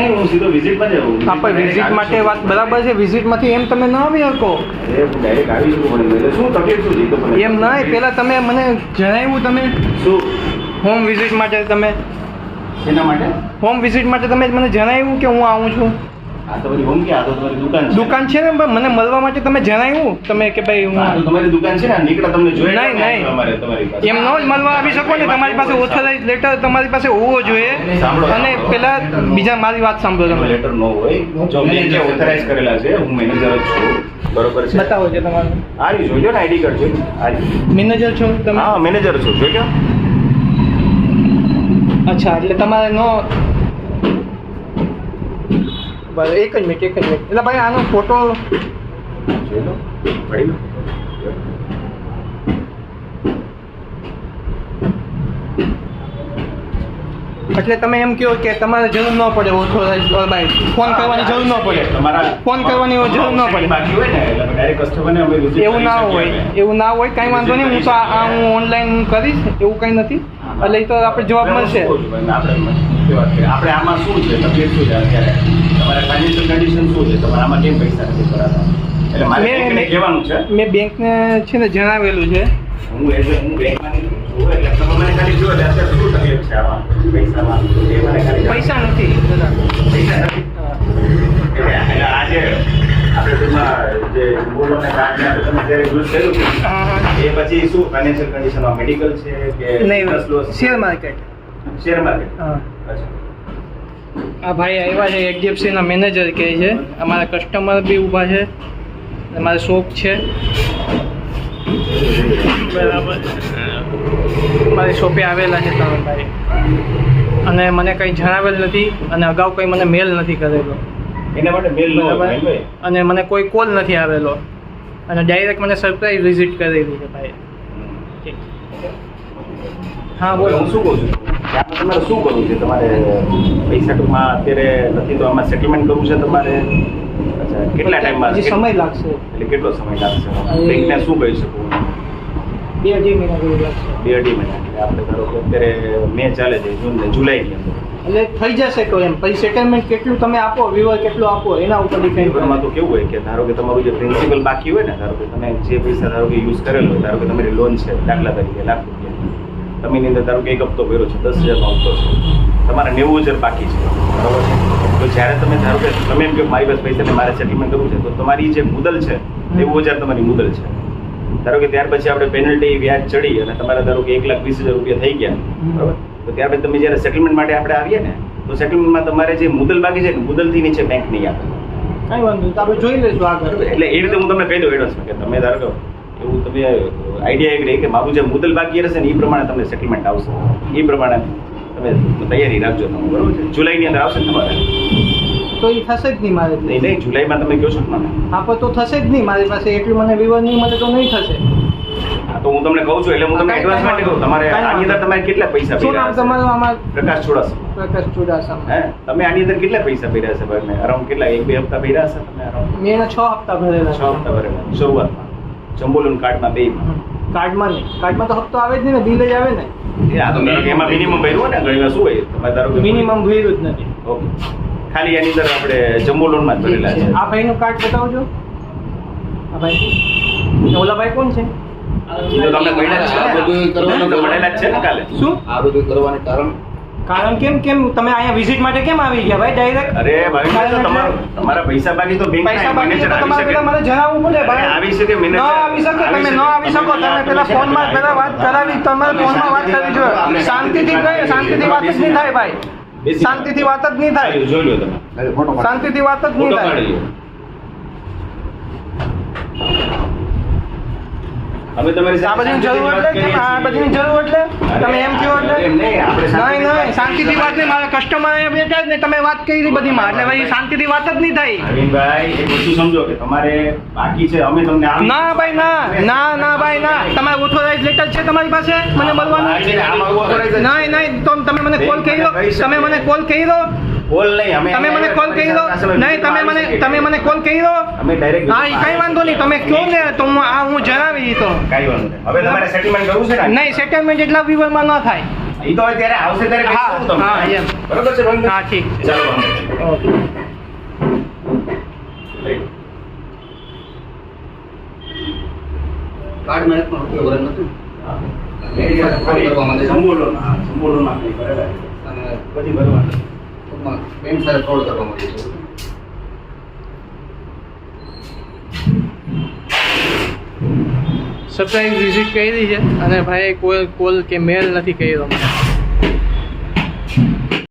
નહીં, હું સીધો વિઝિટમાં જ આવું. હા પણ વિઝિટ માટે વાત બરાબર છે, વિઝિટમાંથી એમ તમે ન આવી શકો. અરે હું ડાયરેક્ટ આવી શકું પણ એટલે શું તકલીફ શું છે તો મને એમ નહીં, પહેલાં તમે મને જણાવ્યું તમે શું હોમ વિઝિટ માટે તમે એના માટે હોમ વિઝિટ માટે તમે મને જણાવ્યું કે હું આવું છું. આ તમારી હોમ કે આ તો તમારી દુકાન છે? દુકાન છે ને, પણ મને મળવા માટે તમે જણાવ્યું તમે કે ભાઈ આ તો હું તમારી દુકાન છે ને, નીકળા તમને જોઈ નહીં, નહીં. અમારે તમારી પાસે એમ ન જ મળવા આવી શકો ને, તમારી પાસે ઓથોરાઇઝ લેટર તમારી પાસે હોવો જોઈએ. અને પેલા બીજા મારી વાત સાંભળો તમે. લેટર ન હોય, જો બેંકે ઓથરાઇઝ કરેલા છે, હું મેનેજર જ છું, બરોબર છે? બતાવો છે તમારું આરી જોજો ને, આઈડી કાર્ડ જોઈ આરી. મેનેજર છો તમે? હા મેનેજર છું, જોઈ અચ્છા, એટલે તમારે નો બરાબર. એક જ મિનિટ એટલે ભાઈ આનો ફોટો જોઈ લો, પડી લો. એટલે તમે એમ કહો કે તમારે જરૂર ન પડે ઓથોરાઇઝ ભાઈ ફોન કરવાની જરૂર ન પડે, તમારા ફોન કરવાની જરૂર ન પડે. બાકી હોય ને એટલે ડાયરેક્ટ કસ્ટમરને અમે visit એવું ના કરી હોય, શકીએ. એવું ના હોય, કાંઈ વાંધો નહીં. હું તો આ હું ઓનલાઈન કરીશ, એવું કંઈ નથી. એટલે એ તો આપણે જવાબ મળશે. આપણે આમાં શું છે, તકલીફ શું છે અત્યારે, તમારે ફાઇનાન્શિયલ કન્ડિશન શું છે, તમારે આમાં કેમ પૈસા નથી કરાતા? એટલે મારે બેંકને કહેવાનું છે. મેં બેંકને છે ને જણાવેલું છે. હું બેંકમાં છું એટલે તમે મને ખાલી જુઓ કે અત્યારે શું તકલીફ છે આમાં પૈસામાં, એ મને ખાલી પૈસા નથી પૈસા નથી. એટલે આજે આપણે ટૂંકમાં જે બોલોને કાર્ડને તમે જ્યારે યુઝ કર્યું છે, હા હા એ પછી શું ફાઇનાન્શિયલ કન્ડિશનમાં મેડિકલ છે કે નહીં, શેર માર્કેટ. Share market? હા, અચ્છા. આ ભાઈ આવ્યા છે એચડીએફસીના મેનેજર કહે છે, અમારા કસ્ટમર બી ઊભા છે, અમારે શોપ છે બરાબર. મારી શોપે આવેલા છે તમે ભાઈ, અને મને કંઈ જણાવેલ નથી, અને અગાઉ કંઈ મને મેલ નથી કરેલો, એના માટે મેલ નો બરાબર. અને મને કોઈ કોલ નથી આવેલો, અને ડાયરેક્ટ મને સરપ્રાઈઝ વિઝિટ કરેલી છે ભાઈ. હા બોલો. હું શું કહું છું કે આમાં તમારે શું કરવું છે? તમારે પૈસા ટૂંકમાં અત્યારે નથી તો આમાં સેટલમેન્ટ કરવું છે તમારે? અચ્છા, કેટલા ટાઈમમાં? હજી સમય લાગશે, એટલે કેટલો સમય લાગશે? બેંકને શું કહી શકું? 2-2 મહિના જેવું લાગશે. 2-2 મહિના. એટલે આપણે ધારો કે અત્યારે મે ચાલે છે, જૂન ને જુલાઈની અંદર એટલે થઈ જશે તો એમ. પછી સેટલમેન્ટ કેટલું તમે આપો, વિવર કેટલું આપો, એના ઉપર ડિપેન્ડ એમાં તો કેવું હોય કે ધારો કે તમારું જે પ્રિન્સિપલ બાકી હોય ને, ધારો કે તમે જે પૈસા ધારો કે યુઝ કરેલો હોય, ધારો કે તમારી લોન છે દાખલા તરીકે ₹1,00,000, તમે એની અંદર ધારો કે 1 હપ્તો ભર્યો છે, 10,000નો હપ્તો છે, તમારા 90,000 બાકી છે, બરાબર છે? તો જ્યારે તમે ધારો કે તમે એમ કે મારી પાસે પૈસા ને મારે સેટલમેન્ટ કરવું છે, તો તમારી જે મુદલ છે 90,000 તમારી મુદલ છે. ધારો કે ત્યાર પછી આપણે પેનલ્ટી વ્યાજ ચડી અને તમારા ધારો કે 1,20,000 રૂપિયા થઈ ગયા, બરાબર? તો ત્યાર પછી તમે જ્યારે સેટલમેન્ટ માટે આપણે આવીએ ને, તો સેટલમેન્ટમાં તમારે જે મુદલ બાકી છે ને, મુદલથી નીચે બેંક નહીં આપે. કાંઈ વાંધો નહીં, તો આપણે જોઈ લઈશું આગળ. એટલે એ રીતે હું તમને કહી દઉં એડવાન્સમાં કે તમે ધારો કે એવું તમે આઈડિયા એક રહે કે મારું જે મુદલ બાકી રહેશે ને, એ પ્રમાણે તમને સેટલમેન્ટ આવશે, એ પ્રમાણે તમે તૈયારી રાખજો તમે, બરોબર છે? જુલાઈની અંદર આવશે ને તમારે? તો એ થશે જ નહીં મારે. નહીં, જુલાઈમાં તમે કહો છો ને મને? હા પણ તો થશે જ નહીં મારી પાસે, એટલું મને વિવર નહીં મળે તો નહીં થશે. હા તો હું તમને કહું છું, એટલે હું તમને એડવાન્સ માટે કહું. તમારે આની અંદર તમારે કેટલા પૈસા શું નામ ભર્યા તમારું? આમાં પ્રકાશ ચોડાસા. પ્રકાશ ચુડાસમા. હે, તમે આની અંદર કેટલા પૈસા ભર્યા છે ભાઈ? અરાઉન્ડ કેટલા 1-2 હપ્તા ભર્યા હશે તમે? અરાઉન્ડ મેં એના 6 હપ્તા ભરેલા 6 હપ્તા ભરેલા શરૂઆતમાં, જમ્બોલોન કાર્ડમાં 2માં. કાર્ડમાં નહીં, કાર્ડમાં તો હપ્તો આવે જ નહીં ને, બિલ જ આવે ને. આ તો ધારો કે એમાં મિનિમમ ભર્યું હોય ને, ઘણી વાર શું હોય તમારે ધારો કે મિનિમમ ભર્યું જ નથી. ઓકે, ખાલી એની અંદર આપણે જમ્બો લોનમાં જ ભરેલા છે. આ ભાઈનું કાર્ડ બતાવજો. આ ભાઈ, ઓલા ભાઈ કોણ છે? એ તો તમને મળ્યા જ છે ને? આ બધું કરવાનું તો મળેલા જ છે ને કાલે? શું આ બધું કરવાનું કારણ કારણ કેમ તમે અહીંયા વિઝિટ માટે કેમ આવી ગયા ભાઈ ડાયરેક્ટ? અરે ભાઈ, તમારા પૈસા બાકી તો બેંક પૈસા બાકી તો તમારે પેલા મને જણાવવું પડે ભાઈ. આવી શકે ન આવી શકે, તમે ન આવી શકો, તમે પેલા ફોનમાં પેલા વાત કરાવી, તમારે ફોનમાં વાત કરવી જોઈએ. શાંતિથી વાત જ નહીં થાય ભાઈ, શાંતિથી વાત જ નહીં થાય, જોઈ લો તમે, ફોટો શાંતિથી વાત જ નહીં ફોટો થાય. પાડી લો. અમે તમારી આ બધી જરૂર એટલે કેમ? આ બધી જરૂર એટલે તમે એમ કહો એટલે નહીં, શાંતિથી વાત નહીં. મારા કસ્ટમર અહીંયા બેઠા જ ને, તમે વાત કરી બધીમાં, એટલે ભાઈ શાંતિથી વાત જ નહીં થાય. અરવિંદભાઈ, એક વસ્તુ સમજો કે તમારે બાકી છે, અમે તમને ના ભાઈ ના ભાઈ ના, તમારે ઓથોરાઇઝ લેટર છે તમારી પાસે મને મળવાનું? નહીં, તો તમે મને કોલ કર્યો, તમે મને કોલ કર્યો, કોલ નહીં, અમે તમે મને કોલ કર્યો નહીં, તમે મને કોલ કર્યો. અમે ડાયરેક્ટ હા, એ કઈ વાંધો નહીં, તમે કહો ને તો હું જણાવી. તો કઈ વાંધો નહીં. હવે તમારે સેટલમેન્ટ કરવું છે ને? નહીં, સેટલમેન્ટ એટલા વિવરમાં ન થાય. એ તો હવે ત્યારે આવશે ત્યારે કહીશું તમને. હા, એમ. બરોબર છે રોહિતભાઈ? હા, ઠીક છે. ચાલો ઓકે. કાર્ડ મેળે પણ રૂપિયો ભરેલ નતું. હા. અને સંપૂર્ણ નાખણી કરેલા છે. પછી ભરવાનું. ટૂંકમાં બેંક સાથે ફ્રોડ કરવા માંગે છે. સરપ્રાઈઝ વિઝિટ કરી છે અને ભાઈ કોઈ કોલ કે મેલ નથી કર્યો મને.